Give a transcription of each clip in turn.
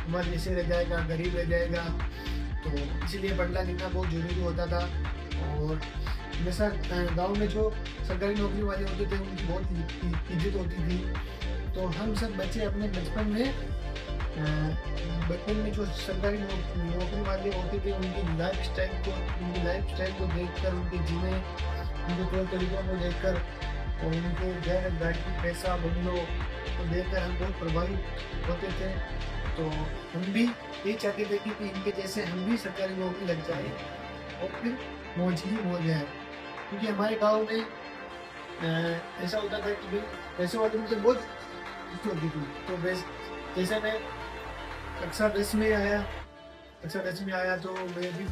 हमारे जैसे रह जाएगा, गरीब रह जाएगा। तो इसीलिए पढ़ना लिखना बहुत ज़रूरी होता था। और हमेशा गाँव में जो सरकारी नौकरी वाले होते थे उनकी बहुत इज़्ज़त होती थी। तो हम सब बच्चे अपने बचपन में जो सरकारी नौकरी वाले होते थे उनकी लाइफ़स्टाइल को देखकर, उनके जीने, उनके तौर तरीकों को देखकर और उनके घर, गाड़ी, पैसा, बंगलों को देखकर हम बहुत प्रभावित होते थे। तो हम भी यही चाहते थे कि इनके जैसे हम भी सरकारी नौकरी लग जाए और फिर मौज ही मौज है। क्योंकि हमारे गाँव में ऐसा होता था कि भई पैसे वाले मुझसे बहुत खुश होती थी। तो जैसे मैं कक्षा 10 में आया कक्षा 10 में आया तो मैं भी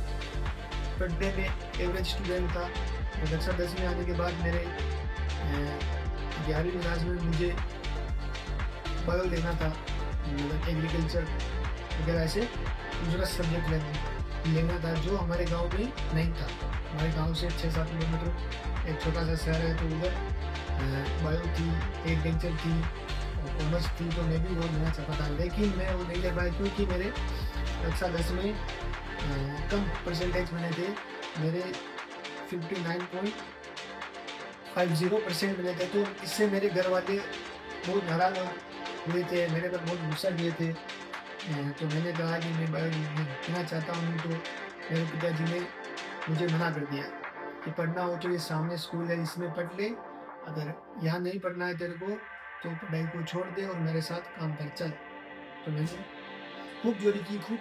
पढ़ने में एवरेज स्टूडेंट था। और कक्षा 10 में आने के बाद मेरे 11वीं क्लास में मुझे बायो लेना था, मतलब एग्रीकल्चर वगैरह ऐसे दूसरा सब्जेक्ट लेना था जो हमारे गाँव में नहीं था। हमारे गाँव से 6-7 किलोमीटर एक छोटा-सा शहर है, तो उधर बायो थी, एग्रीकल्चर थी और कॉमर्स थी, तो मैं भी वो लेना चाहता था। लेकिन मैं वो नहीं ले पाया क्योंकि मेरे कक्षा 10 में कम परसेंटेज बने थे। मेरे 59.50% मिले थे, तो इससे मेरे घर वाले बहुत नाराज़ हुए थे, मेरे पर बहुत गुस्सा किए थे। तो मैंने कहा कि मैं बायो लेना चाहता हूँ, तो मेरे पिताजी ने मुझे मना कर दिया कि पढ़ना हो तो ये सामने स्कूल है इसमें पढ़ ले, अगर यहाँ नहीं पढ़ना है तेरे को तो पढ़ाई को छोड़ दे और मेरे साथ काम कर चल। तो मैंने खूब जोरी की, खूब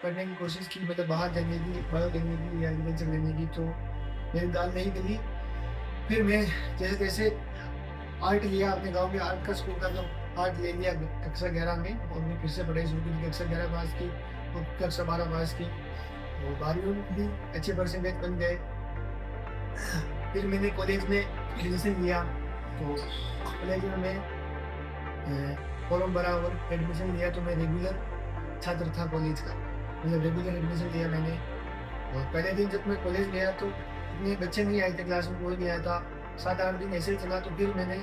पढ़ने की कोशिश की, मतलब बाहर जाने की, बायो लेने की या एग्रीकल्चर लेने की, तो मेरी दाल नहीं गली। फिर मैं जैसे-तैसे आर्ट लिया, अपने गाँव में आर्ट का स्कूल था, तो आर्ट ले लिया कक्षा 11 में और मैं फिर से पढ़ाई शुरू की, कक्षा 11 पास की और कक्षा 12 पास की और 12वीं में भी अच्छे परसेंटेज बन गए। फिर मैंने कॉलेज में एडमिशन लिया, तो कॉलेज में मैं फॉर्म भरा और एडमिशन लिया, तो मैं रेगुलर छात्र था कॉलेज का, मतलब रेगुलर एडमिशन लिया मैंने। और पहले दिन जब मैं कॉलेज गया तो इतने बच्चे नहीं आए थे, क्लास में कोई नहीं आया था। 7-8 दिन ऐसे ही चला, तो फिर मैंने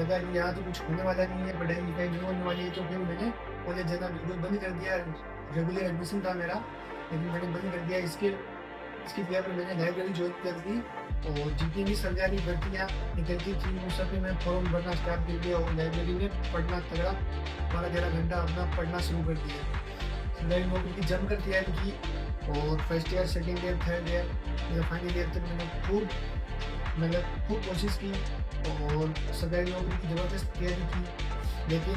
लगा कि यहाँ तो कुछ होने वाला नहीं है, पढ़ाई-लिखाई नहीं होने वाली है, तो फिर मैंने कॉलेज जाना बिल्कुल बंद कर दिया। रेगुलर एडमिशन था मेरा, लेकिन मैंने बंद कर दिया। इसकी जगह पर मैंने लाइब्रेरी जॉइन कर दी और जितनी भी सरकारी भर्तियाँ निकलती थी, उन सब में मैं फॉर्म भरना स्टार्ट कर दिया और लाइब्रेरी में पढ़ना तगड़ा 12-13 घंटा अपना पढ़ना शुरू कर दिया। सरकारी नौकरी की जमकर तैयारी की और first year, second year, third year या फाइनल ईयर तक मैंने खूब कोशिश की और सरकारी नौकरी की ज़बरदस्त तैयारी की। लेकिन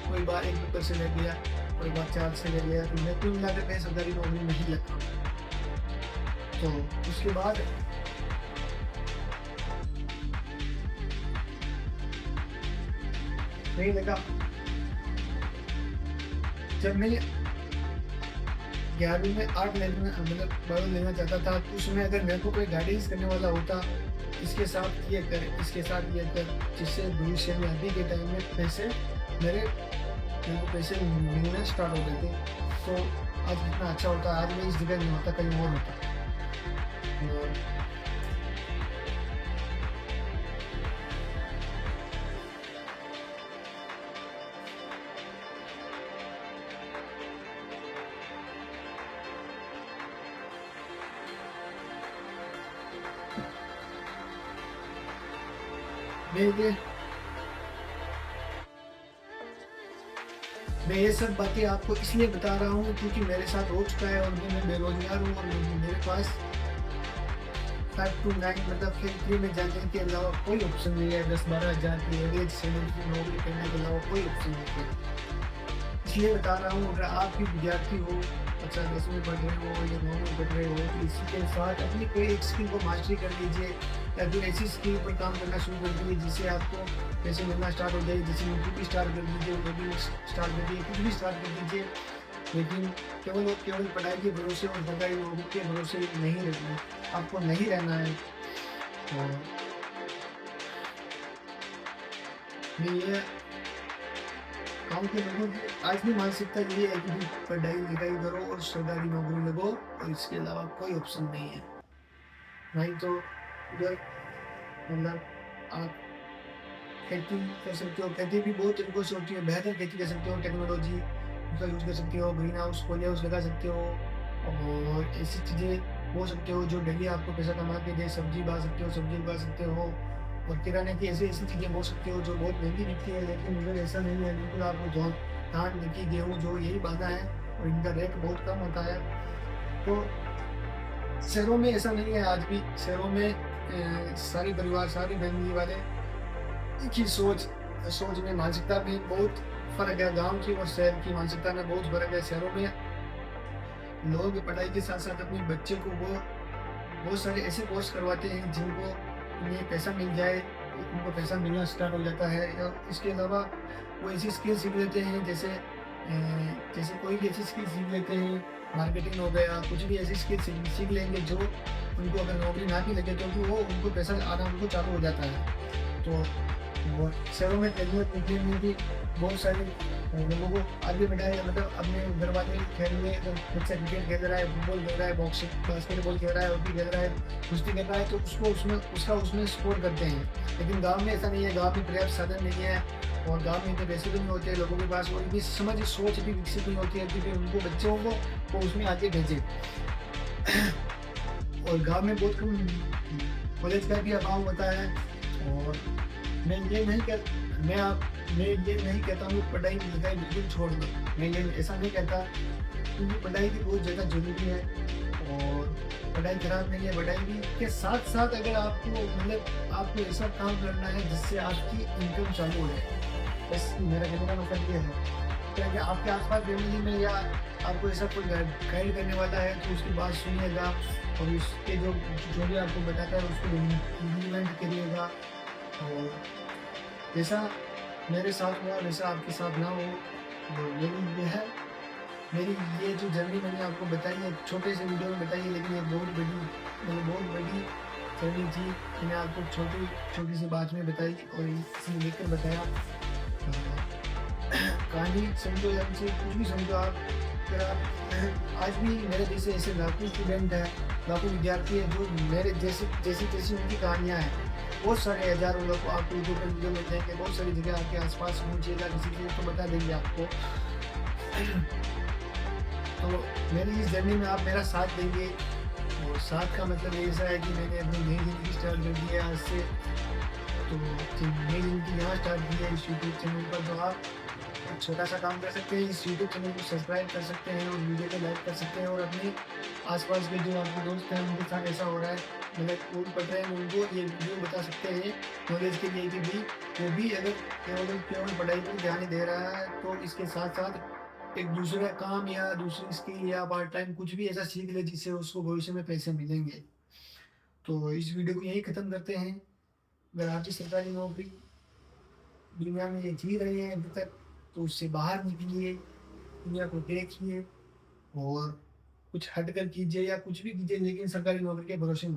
कोई बार 1 पेपर से लग गया, कोई बार 4 से लग गया, तो मैं कुल मिलाकर मैं सरकारी नौकरी नहीं लग पाया। तो उसके बाद नहीं लगा। जब मैं 11वीं में आर्ट लेना, मतलब बायो लेना चाहता था, तो उसमें अगर मेरे को कोई गाइडेंस करने वाला होता, इसके साथ ये कर, इसके साथ ये कर, जिससे भविष्य में अभी के टाइम में मेरे को पैसे मिलना स्टार्ट हो गए थे, तो आज कितना अच्छा होता। आज मैं इस जगह नहीं होता, कहीं और होता। और मैं ये मैं ये सब बातें आपको इसलिए बता रहा हूँ क्योंकि मेरे साथ हो चुका है और मैं बेरोज़गार हूँ और मेरे पास 5 टू 9 मतलब फैक्ट्री में जाने के अलावा कोई ऑप्शन नहीं है। 10-12 हज़ार की एवरेज सैलरी की नौकरी करने के अलावा कोई ऑप्शन नहीं है। इसलिए बता रहा हूँ, अगर आप भी विद्यार्थी हो, कक्षा 10 में पढ़ रहे हो या 9 में पढ़ रहे हो, तो इसी के साथ अपनी कोई एक स्किल को मास्टरी कर लीजिए या फिर ऐसी स्किल पर काम करना शुरू कर दीजिए जिससे आपको पैसे मिलना स्टार्ट हो जाए। जैसे यूट्यूब स्टार्ट कर दीजिए, ब्लॉगिंग स्टार्ट कर दीजिए, कुछ भी स्टार्ट कर दीजिए। लेकिन केवल और केवल पढ़ाई के भरोसे और सरकारी नौकरी के भरोसे नहीं रहना, आपको नहीं रहना है। और मैं ये गाँव के लोगों की आज भी मानसिकता ये है कि पढ़ाई-लिखाई करो और सरकारी नौकरी लगो और इसके अलावा कोई ऑप्शन नहीं है। नहीं तो उधर मतलब आप खेती कर सकते हो। खेती भी बहुत तरीकों से होती है, बेहतर खेती कर सकते हो, टेक्नोलॉजी का यूज़ कर सकते हो, ग्रीन हाउस, पॉली हाउस लगा सकते हो और ऐसी चीज़ें बो सकते हो जो डेली आपको पैसा कमा के दे। सब्ज़ी उगा सकते हो, सब्ज़ी उगा सकते हो और किराने की ऐसी-ऐसी चीज़ें बो सकते हो जो बहुत महँगी बिकती है, लेकिन उधर ऐसा नहीं है। बिल्कुल आपको धान, मक्की, गेहूँ जो यही बाना है और इनका रेट बहुत कम होता है। तो शहरों में ऐसा नहीं है आज भी। शहरों में सारे परिवार, सारी फैमिली वाले एक ही सोच में, मानसिकता में बहुत फ़र्क है। गाँव की और शहर की मानसिकता में बहुत फ़र्क है। शहरों में लोग पढ़ाई के साथ-साथ अपने बच्चे को वो बहुत सारे ऐसे कोर्स करवाते हैं जिनको उन्हें पैसा मिल जाए, उनको पैसा मिलना स्टार्ट हो जाता है या इसके अलावा वो ऐसी स्किल सीख लेते हैं जैसे कोई भी ऐसी स्किल सीख लेते हैं, मार्केटिंग हो गया, कुछ भी ऐसी स्किल सीख लेंगे जो उनको अगर नौकरी ना भी लगे तो भी वो उनको पैसा आना उनको चालू हो जाता है। तो वो शहरों में टेक्निकल निकलने में भी बहुत सारे लोगों को आगे बढ़ाया है। मतलब अपने घर वाले खेल में अगर बच्चा क्रिकेट खेल रहा है, फुटबॉल खेल रहा है, बॉक्सिंग बास्केटबॉल खेल रहा है, हॉकी खेल रहा है, कुश्ती कर रहा है तो उसको उसमें सपोर्ट करते हैं। लेकिन गाँव में ऐसा नहीं है, गाँव में पर्याप्त साधन नहीं है और गाँव में इतने पैसे भी नहीं होते हैं लोगों के पास और इतनी समझ सोच भी विकसित नहीं होती है कि फिर उनको बच्चों को वो उसमें आगे भेजें। और गाँव में बहुत कम कॉलेज का भी अभाव होता है और मैं ये नहीं कह मैं ये नहीं कहता हूँ पढ़ाई-लिखाई बिल्कुल छोड़ दो। मैं ये ऐसा नहीं कहता क्योंकि पढ़ाई भी बहुत ज़्यादा ज़रूरी है और पढ़ाई खराब नहीं है। पढ़ाई भी के साथ-साथ अगर आपको मतलब आपको ऐसा काम करना है जिससे आपकी इनकम चालू हो जाए। बस मेरा कहने का मतलब ये है। क्या कि आपके आस-पास फैमिली में या आपको ऐसा कोई गाइड करने वाला है तो उसकी बात सुनिएगा और उसके जो भी आपको बताता है उसको इम्प्लीमेंट करिएगा और जैसा मेरे साथ हुआ वैसा आपके साथ ना हो। और मेरी ये है मेरी ये जो जर्नी मैंने आपको बताई है छोटे से वीडियो में बताई है लेकिन ये बहुत बड़ी जर्नी थी। मैंने आपको छोटी सी बात में बताई और इसमें लिखकर बताया। कहानी समझो या उनसे कुछ भी समझो आप। अगर आप आज भी मेरे जैसे ऐसे लाखों स्टूडेंट हैं, लाखों विद्यार्थी हैं जो मेरे जैसी उनकी कहानियाँ हैं। बहुत सारे हज़ारों लोग आपको यूट्यूब पे वीडियो मिल जाएँगे, बहुत सारी जगह आपके आस-पास पहुँचिएगा किसी के तो बता देंगे आपको। तो मेरी इस जर्नी में आप मेरा साथ देंगे और साथ का मतलब ऐसा है कि मैंने अपनी नई ज़िंदगी स्टार्ट कर दी है आज से। तो नई ज़िंदगी यहाँ स्टार्ट की है इस यूट्यूब चैनल पर। तो आप एक छोटा-सा काम कर सकते हैं, इस यूट्यूब चैनल को सब्सक्राइब कर सकते हैं और वीडियो को लाइक कर सकते हैं और अपने आस-पास के जो आपके दोस्त हैं उनके साथ ऐसा हो रहा है मतलब वो पढ़ रहे हैं उनको ये वीडियो बता सकते हैं नॉलेज के लिए कि भी वो भी अगर केवल पढ़ाई पर ध्यान नहीं दे रहा है तो इसके साथ-साथ एक दूसरा काम या दूसरी स्किल या पार्ट टाइम कुछ भी ऐसा सीख ले जिससे उसको भविष्य में पैसे मिलेंगे। तो इस वीडियो को यहीं ख़त्म करते हैं। अगर आपकी सरकारी नौकरी दुनिया में ये जी रहे हैं अभी तक तो उससे बाहर निकलिए, दुनिया को देखिए और कुछ हटकर कीजिए या कुछ भी कीजिए लेकिन सरकारी नौकरी के भरोसे मत